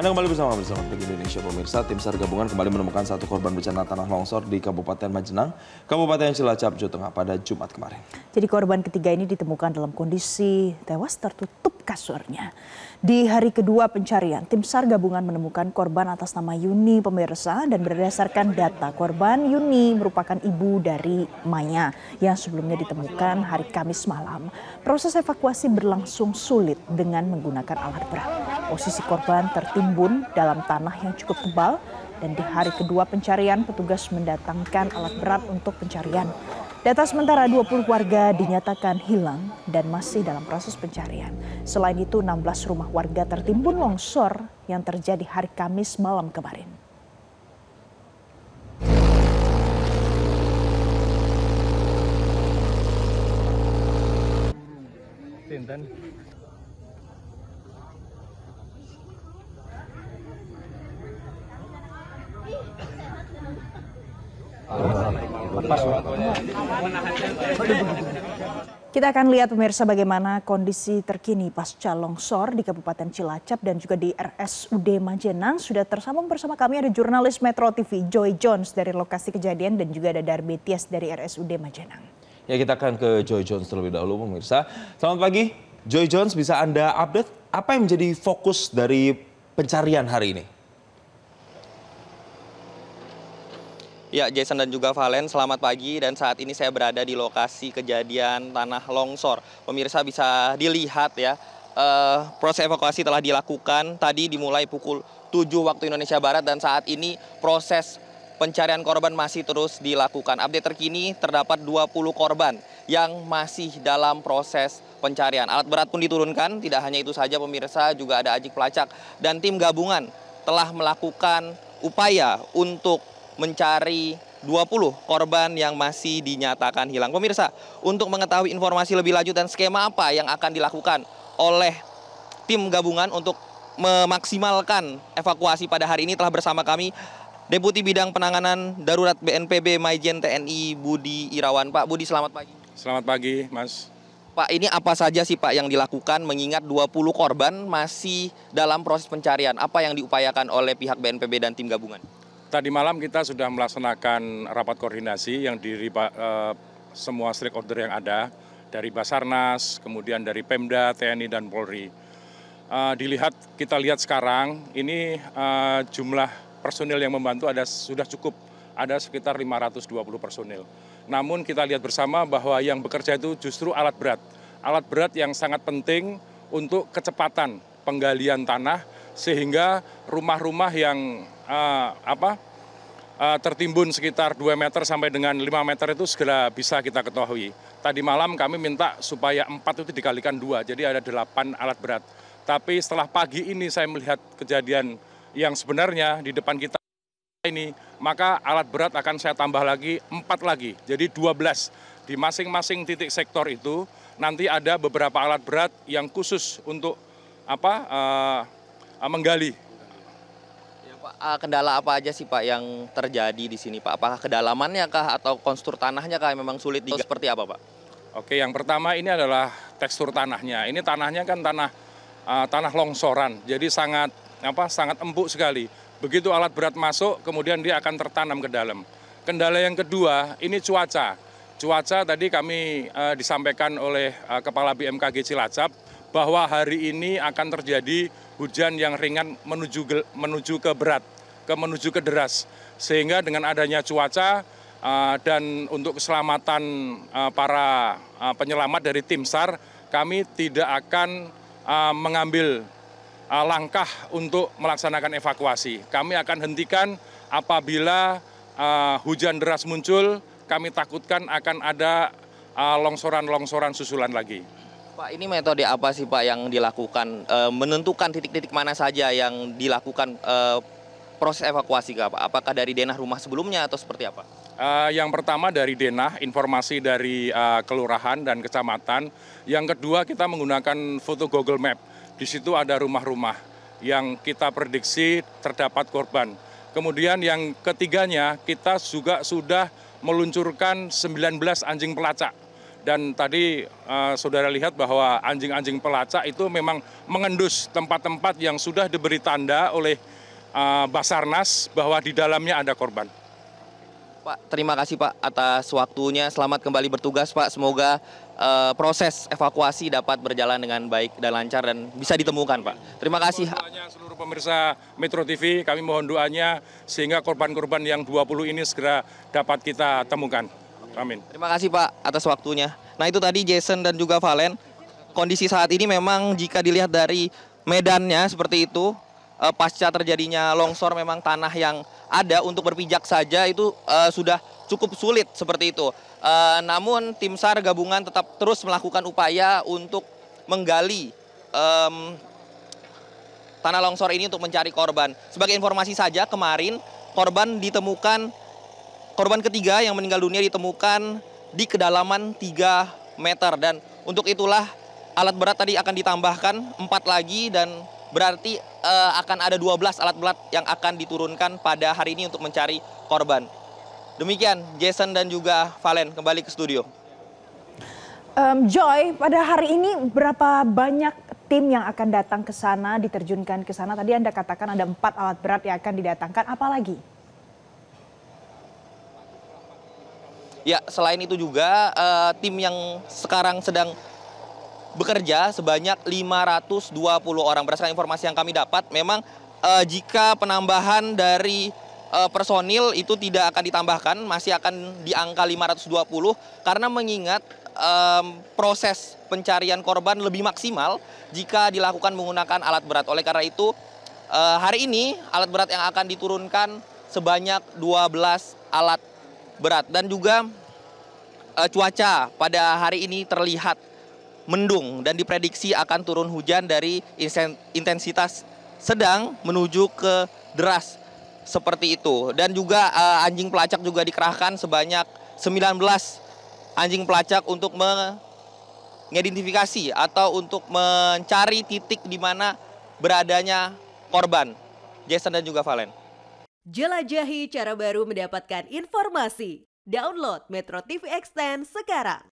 Anda kembali bersama Pagi Indonesia pemirsa. Tim SAR gabungan kembali menemukan satu korban bencana tanah longsor di Kabupaten Majenang, Kabupaten Cilacap, Jawa Tengah pada Jumat kemarin. Jadi korban ketiga ini ditemukan dalam kondisi tewas tertutup kasurnya. Di hari kedua pencarian, tim SAR gabungan menemukan korban atas nama Yuni pemirsa, dan berdasarkan data korban, Yuni merupakan ibu dari Maya yang sebelumnya ditemukan hari Kamis malam. Proses evakuasi berlangsung sulit dengan menggunakan alat berat. Posisi korban tertimbun dalam tanah yang cukup tebal, dan di hari kedua pencarian petugas mendatangkan alat berat untuk pencarian. Data sementara 20 warga dinyatakan hilang dan masih dalam proses pencarian. Selain itu 16 rumah warga tertimbun longsor yang terjadi hari Kamis malam kemarin. Kita akan lihat pemirsa bagaimana kondisi terkini pasca longsor di Kabupaten Cilacap dan juga di RSUD Majenang. Sudah tersambung bersama kami ada jurnalis Metro TV Joy Jones dari lokasi kejadian dan juga ada Darby Tias dari RSUD Majenang. Ya, kita akan ke Joy Jones terlebih dahulu pemirsa. Selamat pagi, Joy Jones, bisa Anda update apa yang menjadi fokus dari pencarian hari ini? Ya, Jason dan juga Valen, selamat pagi, dan saat ini saya berada di lokasi kejadian tanah longsor. Pemirsa bisa dilihat ya, proses evakuasi telah dilakukan tadi dimulai pukul 7 waktu Indonesia Barat, dan saat ini proses pencarian korban masih terus dilakukan. Update terkini terdapat 20 korban yang masih dalam proses pencarian. Alat berat pun diturunkan, tidak hanya itu saja pemirsa, juga ada ajik pelacak dan tim gabungan telah melakukan upaya untuk mencari 20 korban yang masih dinyatakan hilang. Pemirsa, untuk mengetahui informasi lebih lanjut dan skema apa yang akan dilakukan oleh tim gabungan untuk memaksimalkan evakuasi pada hari ini, telah bersama kami Deputi Bidang Penanganan Darurat BNPB Maijen TNI Budi Irawan. Pak Budi, selamat pagi. Selamat pagi, Mas. Pak, ini apa saja sih Pak yang dilakukan mengingat 20 korban masih dalam proses pencarian? Apa yang diupayakan oleh pihak BNPB dan tim gabungan? Tadi malam kita sudah melaksanakan rapat koordinasi yang semua stakeholder yang ada, dari Basarnas, kemudian dari Pemda, TNI, dan Polri. Kita lihat sekarang, ini jumlah personil yang membantu sudah cukup, ada sekitar 520 personil. Namun kita lihat bersama bahwa yang bekerja itu justru alat berat yang sangat penting untuk kecepatan penggalian tanah, sehingga rumah-rumah yang tertimbun sekitar 2 meter sampai dengan 5 meter itu segera bisa kita ketahui. Tadi malam kami minta supaya 4 itu dikalikan 2, jadi ada 8 alat berat. Tapi setelah pagi ini saya melihat kejadian yang sebenarnya di depan kita ini, maka alat berat akan saya tambah lagi 4 lagi, jadi 12. Di masing-masing titik sektor itu nanti ada beberapa alat berat yang khusus untuk menggali. Ya, Pak, kendala apa aja sih Pak yang terjadi di sini Pak? Apakah kedalamannya kah atau kontur tanahnya kah memang sulit seperti apa Pak? Oke, yang pertama ini adalah tekstur tanahnya. Ini tanahnya kan tanah longsoran, jadi sangat empuk sekali. Begitu alat berat masuk, kemudian dia akan tertanam ke dalam. Kendala yang kedua, ini cuaca. Cuaca tadi kami disampaikan oleh Kepala BMKG Cilacap bahwa hari ini akan terjadi hujan yang ringan menuju ke deras. Sehingga dengan adanya cuaca dan untuk keselamatan para penyelamat dari tim SAR, kami tidak akan mengambil langkah untuk melaksanakan evakuasi. Kami akan hentikan apabila hujan deras muncul, kami takutkan akan ada longsoran-longsoran susulan lagi. Pak, ini metode apa sih Pak yang dilakukan, menentukan titik-titik mana saja yang dilakukan proses evakuasi Pak? Apakah dari denah rumah sebelumnya atau seperti apa? Yang pertama dari denah, informasi dari kelurahan dan kecamatan. Yang kedua kita menggunakan foto Google Map. Di situ ada rumah-rumah yang kita prediksi terdapat korban. Kemudian yang ketiganya kita juga sudah meluncurkan 19 anjing pelacak. Dan tadi saudara lihat bahwa anjing-anjing pelacak itu memang mengendus tempat-tempat yang sudah diberi tanda oleh Basarnas bahwa di dalamnya ada korban. Pak, terima kasih Pak atas waktunya. Selamat kembali bertugas Pak. Semoga proses evakuasi dapat berjalan dengan baik dan lancar dan bisa ditemukan Pak. Terima kasih. Doanya seluruh pemirsa Metro TV, kami mohon doanya sehingga korban-korban yang 20 ini segera dapat kita temukan. Amin. Terima kasih Pak atas waktunya. Nah itu tadi Jason dan juga Valen. Kondisi saat ini memang jika dilihat dari medannya seperti itu, pasca terjadinya longsor memang tanah yang ada untuk berpijak saja itu sudah cukup sulit seperti itu. Namun tim SAR gabungan tetap terus melakukan upaya untuk menggali tanah longsor ini untuk mencari korban. Sebagai informasi saja kemarin korban ketiga yang meninggal dunia ditemukan di kedalaman 3 meter. Dan untuk itulah alat berat tadi akan ditambahkan 4 lagi dan berarti akan ada 12 alat berat yang akan diturunkan pada hari ini untuk mencari korban. Demikian Jason dan juga Valen kembali ke studio. Joy, pada hari ini berapa banyak tim yang akan datang ke sana, diterjunkan ke sana? Tadi Anda katakan ada 4 alat berat yang akan didatangkan, apa lagi? Ya, selain itu juga tim yang sekarang sedang bekerja sebanyak 520 orang. Berdasarkan informasi yang kami dapat, memang jika penambahan dari personil itu tidak akan ditambahkan, masih akan di angka 520 karena mengingat proses pencarian korban lebih maksimal jika dilakukan menggunakan alat berat. Oleh karena itu, hari ini alat berat yang akan diturunkan sebanyak 12 alat berat. Dan juga cuaca pada hari ini terlihat mendung dan diprediksi akan turun hujan dari intensitas sedang menuju ke deras seperti itu. Dan juga anjing pelacak juga dikerahkan sebanyak 19 anjing pelacak untuk mengidentifikasi atau untuk mencari titik di mana beradanya korban. Jason dan juga Valen. Jelajahi cara baru mendapatkan informasi. Download Metro TV Extend sekarang.